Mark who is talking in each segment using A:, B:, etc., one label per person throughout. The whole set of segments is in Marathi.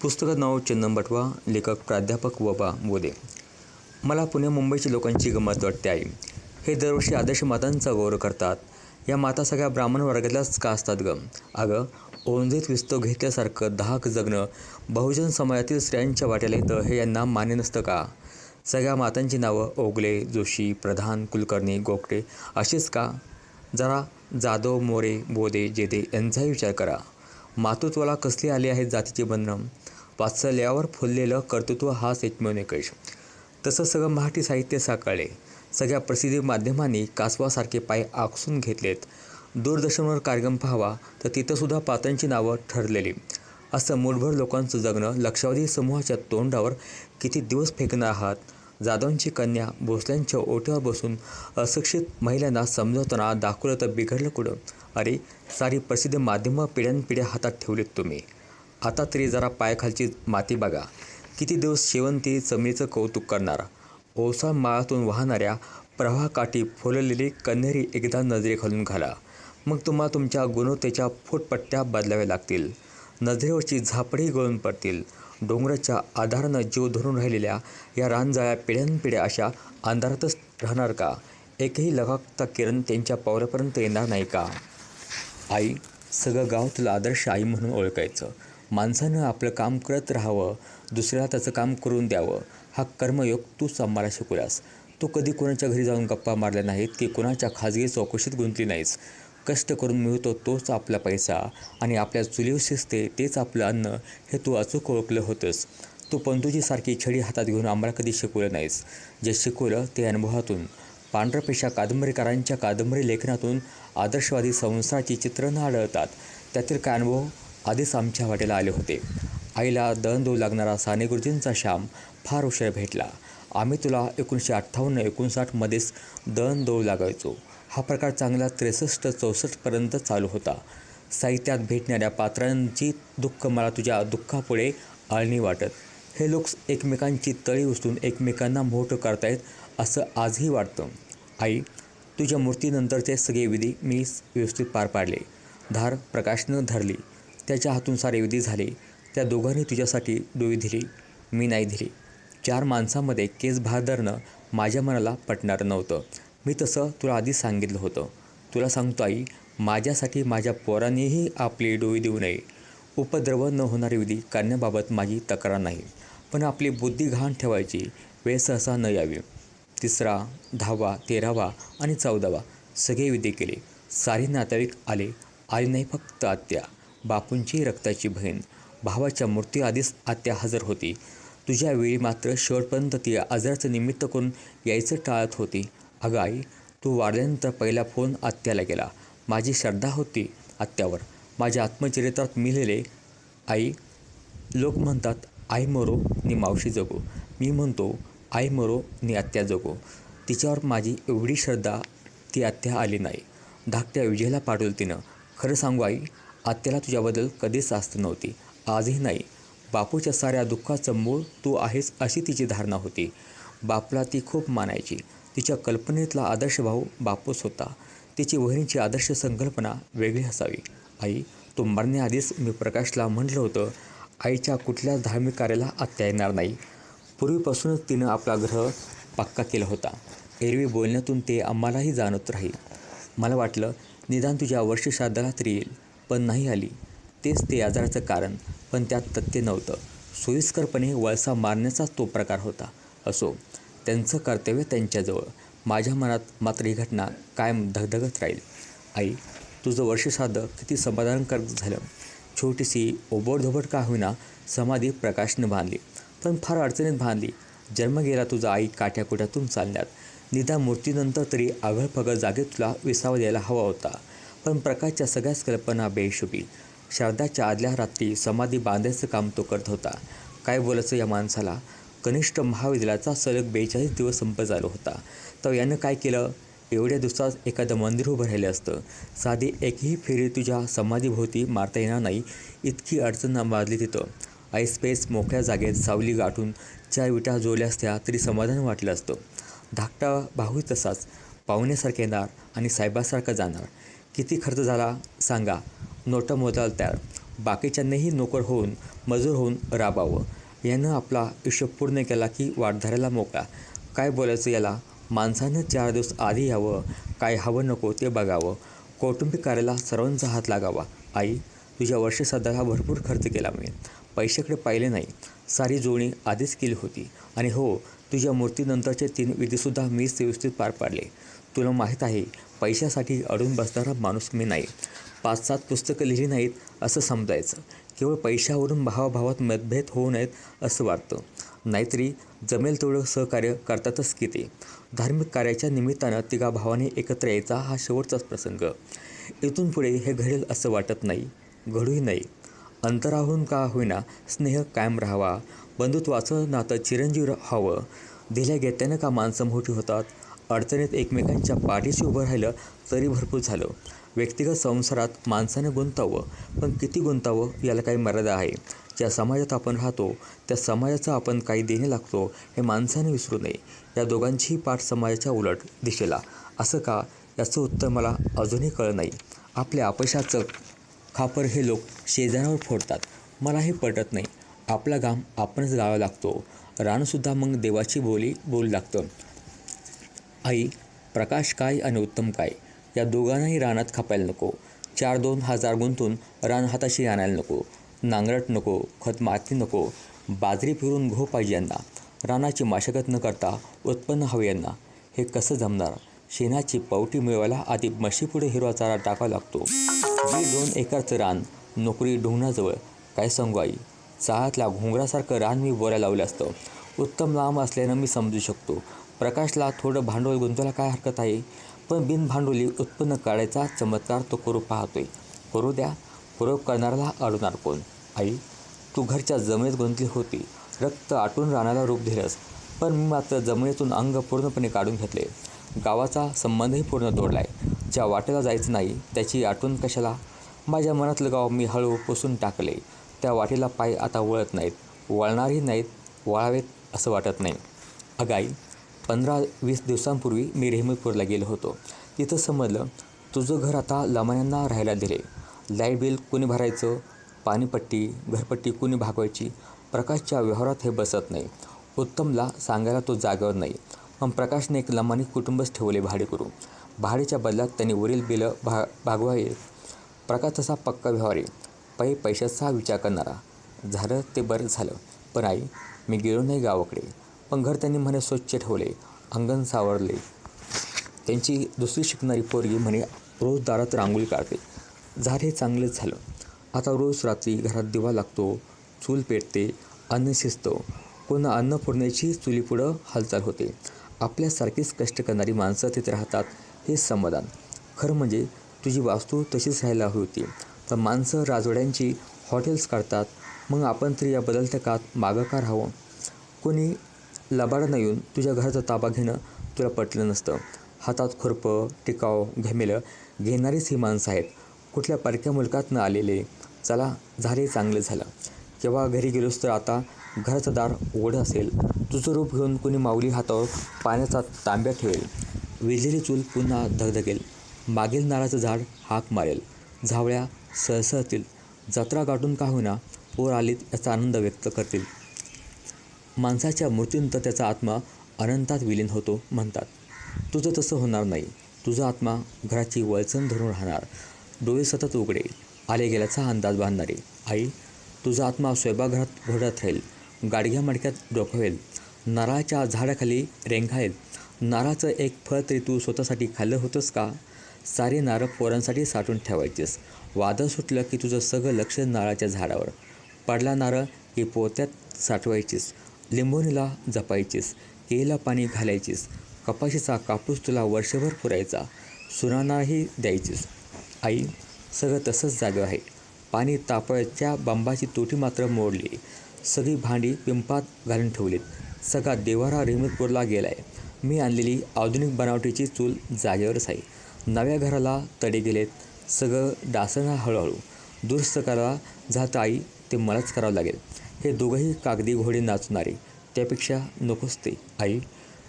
A: पुस्तकात नाव चंदन बटवा, लेखक प्राध्यापक वबा बोधे. मला पुणे मुंबईच्या लोकांची गंमत वाटते आई. हे दरवर्षी आदर्श मातांचा गौरव करतात. या माता सगळ्या ब्राह्मण वर्गातल्याच का असतात ग? अगं, ओंजळीत विस्तव घेतल्यासारखं दहाक जगणं बहुजन समाजातील स्त्रियांच्या वाट्याला येतं हे यांना मान्य नसतं का? सगळ्या मातांची नावं ओगले, जोशी, प्रधान, कुलकर्णी, गोगटे अशीच का? जरा जाधव, मोरे, बोधे, जेधे यांचाही विचार करा. मातृत्वाला कसली आली आहेत जातीचे बंधनं? वात्सल्यावर फुललेलं कर्तृत्व हाच एकमेव निकष. तसं सगळं मराठी साहित्य साकारले. सगळ्या प्रसिद्धी माध्यमांनी कासवासारखे पाय आखसून घेतलेत. दूरदर्शनवर कार्यक्रम पाहावा तर तिथंसुद्धा पात्रांची नावं ठरलेली. असं मूठभर लोकांचं जगणं लक्षावधी समूहाच्या तोंडावर किती दिवस फेकणार आहात? जाधवांची कन्या भोसल्यांच्या ओट्यावर बसून अशिक्षित महिलांना समजावताना दाखवलं तर बिघडलं कुठं? अरे, सारी प्रसिद्ध माध्यमं पिढ्यानपिढ्या हातात ठेवलीत तुम्ही. आता तरी जरा पायाखालची माती बघा. किती दिवस शेवंती चमेलीचं कौतुक करणार? ओसाळ माळातून वाहणाऱ्या प्रवाहाकाठी फुललेली कन्हेरी एकदा नजरेखालून घाला. मग तुम्हाला तुमच्या गुणवत्तेच्या फुटपट्ट्या बदलाव्या लागतील. नजरेवरची झापडही गळून पडतील. डोंगराच्या आधारानं जीव धरून राहिलेल्या या रानजाळ्या पिढ्यानपिढ्या अशा अंधारातच राहणार का? एकही लगाकता किरण त्यांच्या पावलापर्यंत येणार नाही का? आई, सगळं गाव तुला आदर्श आई म्हणून ओळखायचं. माणसानं आपलं काम करत राहावं, दुसऱ्याला त्याचं काम करून द्यावं, हा कर्मयोग तूच आम्हाला शिकवलास. तू कधी कोणाच्या घरी जाऊन गप्पा मारल्या नाहीत की कोणाच्या खाजगी चौकशीत गुंतली नाहीस. कष्ट करून मिळतो तोच आपला पैसा आणि आपल्या चुलीवर शिजते तेच आपलं अन्न हे तू अचूक ओळखलं होतंस. तू पंतुजीसारखी छडी हातात घेऊन आम्हाला कधी शिकवलं नाहीस. जे शिकवलं ते अनुभवातून, पांढरपेशा कादंबरीकारांच्या कादंबरी लेखनातून आदर्शवादी संसाराची चित्रणं आढळतात. त्यातील काय अनुभव आधीच आमच्या वाट्याला आले होते. आईला दळण देऊ लागणारा साने गुरुजींचा श्याम फार उशीर भेटला. आम्ही तुला 1958-59 मध्येच दळण देऊ लागायचो. हा प्रकार चांगला 63-64 पर्यंत चालू होता. साहित्यात भेटणाऱ्या पात्रांची दुःख मला तुझ्या दुःखापुढे आळणी वाटत. हे लोक एकमेकांची तळी उचलून एकमेकांना मोठं करतायत असं आजही वाटतं. आई, तुझ्या मूर्तीनंतरचे सगळे विधी मी व्यवस्थित पार पाडले. धार प्रकाशनं धरली. त्याच्या हातून सारे विधी झाले. त्या दोघांनी तुझ्यासाठी डोळी दिली, मी नाही दिली. 4 माणसांमध्ये केस धरणं माझ्या मनाला पटणारं नव्हतं. मी तसं तुला आधीच सांगितलं होतं. तुला सांगतो आई, माझ्यासाठी माझ्या पोरांनीही आपली डोळी देऊ नये. उपद्रव न होणारे विधी करण्याबाबत माझी तक्रार नाही, पण आपली बुद्धी घाण ठेवायची वेळ सहसा न यावी. 3रा, 10वा, 13वा आणि 14वा सगळे विधी केले. सारी नातेवाईक आले नाही फक्त आत्या, बापूंची रक्ताची बहीण. भावाच्या मृत्यूआधीच आत्या हजर होती. तुझ्या वेळी मात्र शेवटपर्यंत ती आजाराचं निमित्त करून यायचं टाळत होती. अगं आई, तू वाढल्यानंतर पहिला फोन आत्याला गेला. माझी श्रद्धा होती आत्यावर. माझ्या आत्मचरित्रात मी लिहिले, आई, लोक म्हणतात आई मरो नि मावशी जगो. मी म्हणतो आई मरो नि आत्या जगो. तिच्यावर माझी एवढी श्रद्धा ती आत्या आली नाही. धाकट्या विजयला पाठवलं तिनं. खरं सांगू आई, आत्याला तुझ्याबद्दल कधीच आस्था नव्हती, आजही नाही. बापूच्या साऱ्या दुःखाचं मूळ तू आहेस अशी तिची धारणा होती. बापूला ती खूप मानायची. तिच्या कल्पनेतला आदर्श भाऊ बापूच होता. तिची वहिनीची आदर्श संकल्पना वेगळी असावी. आई, तू मरण्याआधीच मी प्रकाशला म्हटलं होतं, आईच्या कुठल्याच धार्मिक कार्याला आत्या येणार नाही. पूर्वीपासूनच तिनं आपला ग्रह पक्का केला होता. एरवी बोलण्यातून ते आम्हालाही जाणवत राहील. मला वाटलं निदान तुझ्या वर्षश्राद्धाला तरी येईल, पण नाही आली. तेच ते आजाराचं कारण, पण त्यात तथ्य नव्हतं. सोयीस्करपणे वळसा मारण्याचाच तो प्रकार होता. असो, त्यांचं कर्तव्य त्यांच्याजवळ. माझ्या मनात मात्र ही घटना कायम धगधगत राहील. आई, तुझं वर्षश्राद्ध किती समाधानकारक झालं. छोटीशी ओबडधोबड का होईना समाधी प्रकाशनं बांधली, पण फार अडचणीत बांधली. जन्म गेला तुझा आई काठ्याकुट्यातून चालण्यात. निदान मृत्यूनंतर तरी आगळपगळ जागेत तुला विसावा द्यायला हवा होता. पण प्रकाशच्या सगळ्याच कल्पना बेहिशोबी. श्राद्धाच्या आदल्या रात्री समाधी बांधायचं काम तो करत होता. काय बोलायचं या माणसाला. कनिष्ठ महाविद्यालयाचा सलग 42 दिवस संप चालू होता. तर यानं काय केलं? एवढ्या दिवसात एखादं मंदिर उभं राहिलं असतं. साधी एकही फेरी तुझ्या समाधीभोवती मारता येणार नाही इतकी अडचण माजली तिथं. ऐसपैस मोकळ्या जागेत सावली गाठून 4 विटा जोडल्या असत्या तरी समाधान वाटलं असतं. धाकटा भाऊही तसाच पाहुण्यासारखा येणार आणि साहेबासारखा जाणार. किती खर्च झाला सांगा, नोटा मोजायला तयार. बाकीच्यांनीही नोकर होऊन मजूर होऊन राबावं. यानं आपला हिशोब पूर्ण केला की वाटधाऱ्याला मोकळा. काय बोलायचं याला? माणसानं 4 दिवस आधी यावं, काय हवं नको ते बघावं. कौटुंबिक कार्याला सर्वांचा हात लागावा. आई, तुझ्या वर्षश्राद्धाला भरपूर खर्च केला मी. पैशाकडे पाहिले नाही. सारी जुळणी आधीच केली होती. आणि हो, तुझ्या मूर्तीनंतरचे 3 विधीसुद्धा मीच व्यवस्थित पार पाडले. तुला माहीत आहे, पैशासाठी अडून बसणारा माणूस मी नाही. 5-7 पुस्तकं लिहिली नाहीत असं समजायचं. केवळ पैशावरून भावाभावात मतभेद होऊ नयेत असं वाटतं. नाहीतरी जमेल तेवढं सहकार्य करतातच की ते. धार्मिक कार्याच्या निमित्तानं तिघा भावांनी एकत्र यायचा हा शेवटचाच प्रसंग. इथून पुढे हे घडेल असं वाटत नाही, घडूही नाही. अंतरावरून का होईना स्नेह कायम राहावा, बंधुत्वाचं नातं चिरंजीव व्हावं. दिल्या घेत्यानं का माणसं मोठी होतात. अडचणीत एकमेकांच्या पाठीशी उभं राहिलं तरी भरपूर झालं. व्यक्तिगत संसारात माणसानं गुंतावं, पण किती गुंतावं याला काही मर्यादा आहे. ज्या समाजात आपण राहतो त्या समाजाचं आपण काही देणे लागतो हे माणसाने विसरू नये. या दोघांचीही पाठ समाजाच्या उलट दिशेला. असं का, याचं उत्तर मला अजूनही कळलं नाही. आपल्या अपयशाचं खापर हे लोक शेजाऱ्यावर फोडतात. मला हे पटत नाही. आपला घाम आपणच गाळावा लागतो. रानसुद्धा मग देवाची बोली बोलू लागतं. आई, प्रकाश काय आणि उत्तम काय या दोघांनाही रानात खपायला नको. 4-2 हजार गुंतून रान हाताशी आणायला नको. नांगरट नको, खत माती नको. बाजरी फिरून घो पाहिजे यांना. रानाची मशागत न करता उत्पन्न हवे यांना. हे कसं जमणार? शेणाची पावटी मिळवायला आधी म्हशीपुढे हिरवा चारा टाकावा लागतो. 1.5-2 एकरचं रान नोकरी ढुंगणाजवळ. काय सांगू आई, चाळातल्या घोंगरासारखं रान मी बोलायला लावलं असतं. उत्तम लांब असल्यानं मी समजू शकतो. प्रकाशला थोडं भांडवल गुंतवायला काय हरकत आहे. पण बिनभांडवली उत्पन्न काढायचा चमत्कार तो करू पाहतोय. करू द्या. प्रयोग करणाऱ्याला अडवणार कोण? आई, तू घरच्या जमिनीत गुंतली होती. रक्त आटून रानाला रूप दिलंस. पण मी मात्र जमिनीतून अंग पूर्णपणे काढून घेतले. गावाचा संबंधही पूर्ण तोडलाय. ज्या वाटेला जायचं नाही त्याची आठवण कशाला? माझ्या मनातलं गाव मी हळू पुसून टाकले. त्या वाटेला पाय आता वळत नाहीत, वळणारही नाहीत. वळावेत असं वाटत नाही. अगं आई, 15-20 दिवसांपूर्वी मी रेहमतपूरला गेलो होतो. तिथं समजलं तुझं घर आता लमान्यांना राहायला दिले. लाईट बिल कुणी भरायचं, पाणीपट्टी घरपट्टी कुणी भागवायची. प्रकाशच्या व्यवहारात हे बसत नाही. उत्तमला सांगायला तो जागेवर नाही. मग प्रकाशने एक लमानी कुटुंबच ठेवले भाडे करू. भाड्याच्या बदल्यात त्यांनी वरील बिलं भागवावे. प्रकाश तसा पक्का व्यवहारी, पैशाचा विचार करणारा. झालं ते बरं झालं. पण आई, मी गेलो नाही गावाकडे. पण घर त्यांनी म्हणे स्वच्छ ठेवले, अंगण सावरले. त्यांची दुसरी शिकणारी पोरगी म्हणे रोज दारात रांगोळी काढते. झाले चांगलंच झालं. आता रोज रात्री घरात दिवा लागतो, चूल पेटते, अन्न शिजतं. कोण अन्नपूर्णेची चुलीपुढं हालचाल होते. आपल्यासारखीच कष्ट करणारी माणसं तिथे राहतात हेच समाधान. खरं म्हणजे तुझी वास्तू तशीच राहायला हवी होती. पण माणसं राजवाड्यांची हॉटेल्स काढतात. मग आपण तरी या बदलत्या काळात मागं का राहावं? कोणी लबाडानं येऊन तुझ्या घराचा ताबा घेणं तुला पटलं नसतं. हातात खुरपं, टिकाव, घमेलं घेणारीच ही माणसं आहेत. कुठल्या परक्या मुलकातनं आलेले. चला, झाले चांगलं झालं. केव्हा घरी गेलोस तर आता घराचं दार उघडं असेल. तुझं रूप घेऊन कुणी माऊली हातावर पाण्याचा तांब्या ठेवेल. विझलेली चूल पुन्हा धगधगेल. मागील नारळाचं झाड हाक मारेल. झावळ्या सळसळतील. जत्रा गाठून का होईना पोर आलीत याचा आनंद व्यक्त करतील. माणसाच्या मृत्यूनंतर त्याचा आत्मा अनंतात विलीन होतो म्हणतात. तुझं तसं होणार नाही. तुझा आत्मा घराची वळचण धरून राहणार. डोळे सतत उघडे, आले गेल्याचा अंदाज बांधणारे. आई, तुझा आत्मा स्वयंपाकघरात घोडत राहील. गाडग्या मडक्यात डोकावेल. नारळाच्या झाडाखाली रेंगाळेल. नारळाचं एक फळ तरी तू स्वतःसाठी खाल्लं होतंस का? सारे नारळ पोरांसाठी साठवून ठेवायचेस. वादळ सुटलं की तुझं सगळं लक्ष नारळाच्या झाडावर. पडला नारळ की पोत्यात साठवायचीस. लिंबोणीला जपायचीस. केळीला पाणी घालायचीस. कपाशीचा कापूस तुला वर्षभर पुरायचा. सुनांनाही द्यायचीस. आई, सगळं तसंच जागं आहे. पाणी तापवायच्या बंबाची तोटी मात्र मोडली. सगळी भांडी पिंपात घालून ठेवलीत. सगळा देव्हारा रेहमतपूरला गेलाय. मी आणलेली आधुनिक बनावटीची चूल जागेवरच आहे. नव्या घराला तडे गेलेत. सगळं डासणं हळूहळू. दुरुस्त करायला झालं आई, ते मलाच करावं लागेल. हे दोघंही कागदी घोडे नाचणारे. त्यापेक्षा नकोच ते. आई,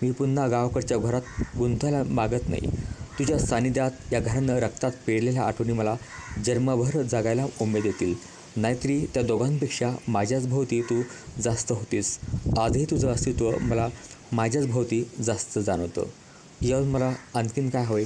A: मी पुन्हा गावाकडच्या घरात गुंतायला मागत नाही. तुझ्या सानिध्यात या घरानं रक्तात पेरलेल्या आठवणी मला जन्मभर जगायला उमेद देतील. नाहीतरी त्या दोघांपेक्षा माझ्याच भोवती तू जास्त होतीस. आजही तुझं अस्तित्व मला माझ्याच भोवती जास्त जाणवतं. यावरून मला आणखीन काय हवे?